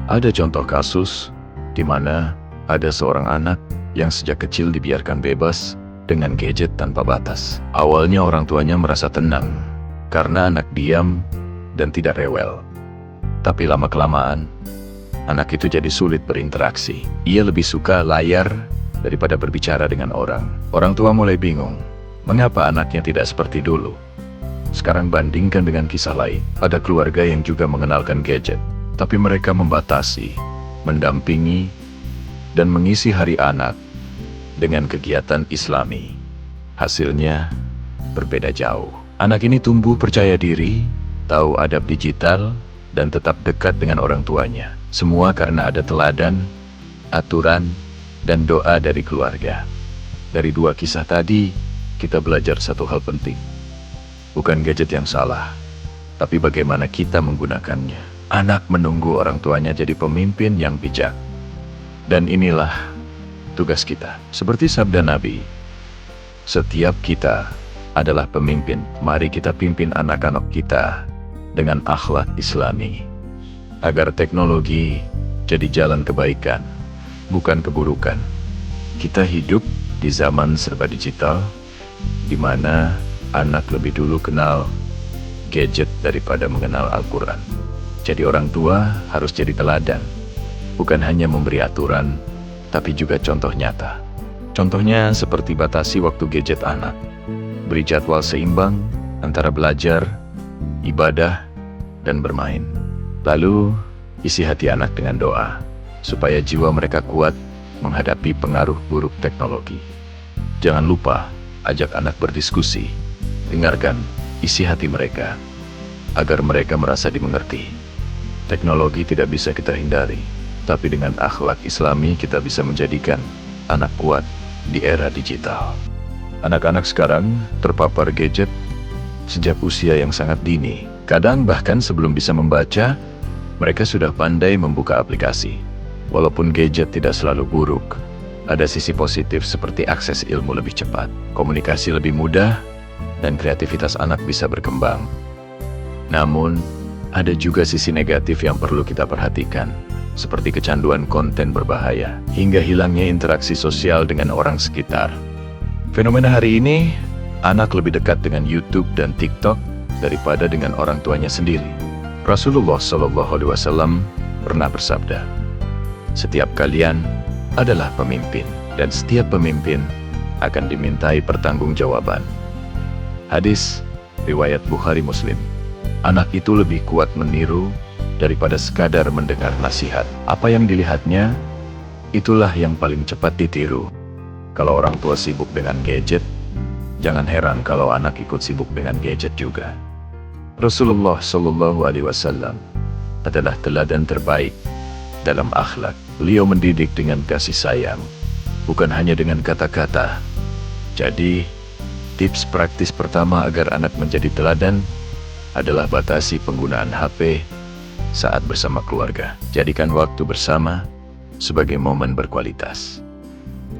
Ada contoh kasus di mana ada seorang anak yang sejak kecil dibiarkan bebas dengan gadget tanpa batas. Awalnya orang tuanya merasa tenang karena anak diam dan tidak rewel. Tapi lama-kelamaan, anak itu jadi sulit berinteraksi. Ia lebih suka layar daripada berbicara dengan orang. Orang tua mulai bingung, mengapa anaknya tidak seperti dulu. Sekarang bandingkan dengan kisah lain. Ada keluarga yang juga mengenalkan gadget, tapi mereka membatasi, mendampingi, dan mengisi hari anak dengan kegiatan Islami. Hasilnya berbeda jauh. Anak ini tumbuh percaya diri, tahu adab digital, dan tetap dekat dengan orang tuanya. Semua karena ada teladan, aturan, dan doa dari keluarga. Dari dua kisah tadi, kita belajar satu hal penting. Bukan gadget yang salah, tapi bagaimana kita menggunakannya. Anak menunggu orang tuanya jadi pemimpin yang bijak. Dan inilah tugas kita. Seperti sabda Nabi, setiap kita adalah pemimpin. Mari kita pimpin anak-anak kita dengan akhlak Islami, agar teknologi jadi jalan kebaikan, bukan keburukan. Kita hidup di zaman serba digital, di mana anak lebih dulu kenal gadget daripada mengenal Al-Quran. Jadi orang tua harus jadi teladan, bukan hanya memberi aturan, tapi juga contoh nyata. Contohnya seperti batasi waktu gadget anak, beri jadwal seimbang antara belajar, ibadah, dan bermain. Lalu isi hati anak dengan doa, supaya jiwa mereka kuat menghadapi pengaruh buruk teknologi. Jangan lupa ajak anak berdiskusi, dengarkan isi hati mereka, agar mereka merasa dimengerti. Teknologi tidak bisa kita hindari, tapi dengan akhlak Islami kita bisa menjadikan anak kuat di era digital. Anak-anak sekarang terpapar gadget sejak usia yang sangat dini. Kadang bahkan sebelum bisa membaca, mereka sudah pandai membuka aplikasi. Walaupun gadget tidak selalu buruk, ada sisi positif seperti akses ilmu lebih cepat, komunikasi lebih mudah, dan kreativitas anak bisa berkembang. Namun, ada juga sisi negatif yang perlu kita perhatikan, seperti kecanduan konten berbahaya, hingga hilangnya interaksi sosial dengan orang sekitar. Fenomena hari ini, anak lebih dekat dengan YouTube dan TikTok daripada dengan orang tuanya sendiri. Rasulullah SAW pernah bersabda, "Setiap kalian adalah pemimpin, dan setiap pemimpin akan dimintai pertanggungjawaban." Hadis riwayat Bukhari Muslim. Anak itu lebih kuat meniru daripada sekadar mendengar nasihat. Apa yang dilihatnya, itulah yang paling cepat ditiru. Kalau orang tua sibuk dengan gadget, jangan heran kalau anak ikut sibuk dengan gadget juga. Rasulullah SAW adalah teladan terbaik dalam akhlak. Beliau mendidik dengan kasih sayang, bukan hanya dengan kata-kata. Jadi, tips praktis pertama agar anak menjadi teladan adalah batasi penggunaan HP saat bersama keluarga. Jadikan waktu bersama sebagai momen berkualitas.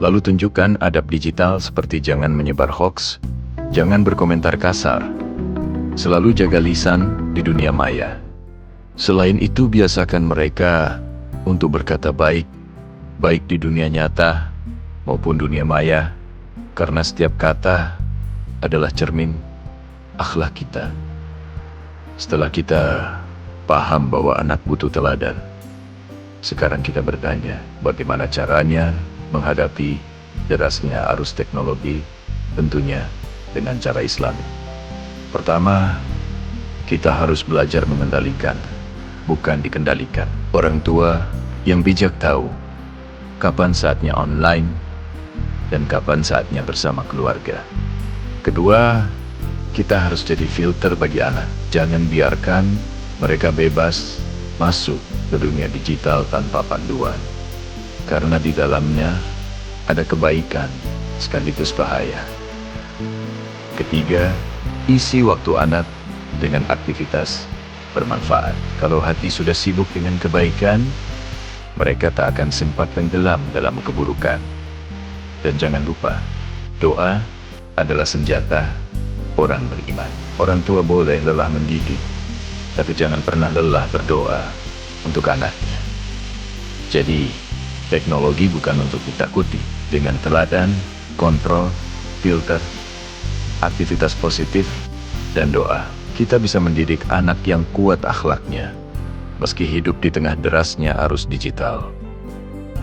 Lalu tunjukkan adab digital seperti jangan menyebar hoaks, jangan berkomentar kasar, selalu jaga lisan di dunia maya. Selain itu, biasakan mereka untuk berkata baik di dunia nyata maupun dunia maya, karena setiap kata adalah cermin akhlak kita. Setelah kita paham bahwa anak butuh teladan, sekarang kita bertanya, bagaimana caranya menghadapi derasnya arus teknologi, tentunya dengan cara Islami. Pertama, kita harus belajar mengendalikan, bukan dikendalikan. Orang tua yang bijak tahu kapan saatnya online dan kapan saatnya bersama keluarga. Kedua, kita harus jadi filter bagi anak. Jangan biarkan mereka bebas masuk ke dunia digital tanpa panduan, karena di dalamnya ada kebaikan sekaligus bahaya. Ketiga, isi waktu anak dengan aktivitas bermanfaat. Kalau hati sudah sibuk dengan kebaikan, mereka tak akan sempat tenggelam dalam keburukan. Dan jangan lupa, doa adalah senjata orang beriman. Orang tua boleh lelah mendidik, tapi jangan pernah lelah berdoa untuk anaknya. Jadi, teknologi bukan untuk ditakuti. Dengan teladan, kontrol, filter, aktivitas positif, dan doa, kita bisa mendidik anak yang kuat akhlaknya, meski hidup di tengah derasnya arus digital.